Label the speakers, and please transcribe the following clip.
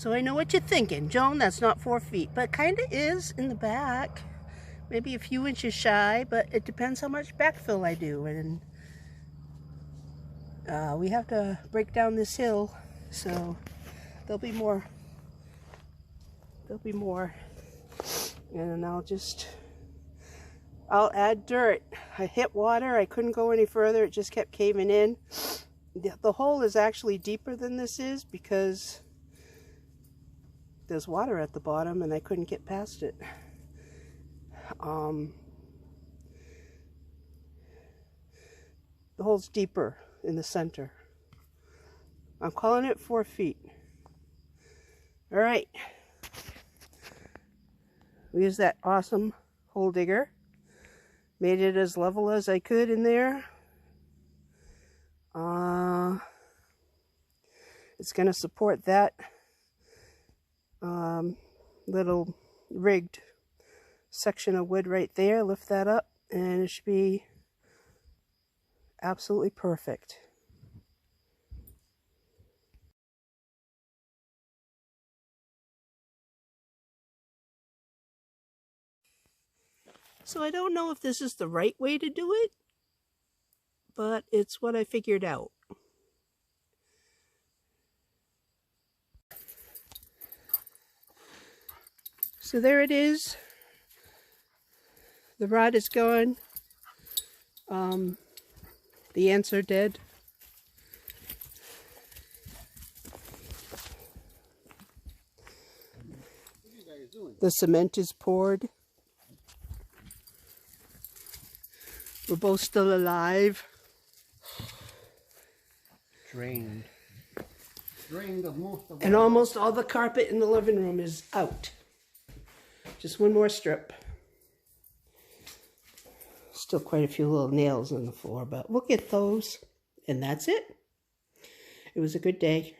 Speaker 1: So I know what you're thinking, Joan, that's not 4 feet, but kind of is in the back. Maybe a few inches shy, but it depends how much backfill I do. And we have to break down this hill, so there'll be more. And then I'll add dirt. I hit water, I couldn't go any further, it just kept caving in. The hole is actually deeper than this is because there's water at the bottom and I couldn't get past it. The hole's deeper in the center. I'm calling it 4 feet. All right. We used that awesome hole digger. Made it as level as I could in there. It's going to support that little rigged section of wood right there. Lift that up and it should be absolutely perfect. So I don't know if this is the right way to do it, but it's what I figured out. So there it is. The rod is gone. The ants are dead.
Speaker 2: What are you guys doing?
Speaker 1: The cement is poured. We're both still alive.
Speaker 2: Drained. Drained of most of
Speaker 1: And almost all the carpet in the living room is out. Just one more strip. Still quite a few little nails on the floor, but we'll get those. And that's it. It was a good day.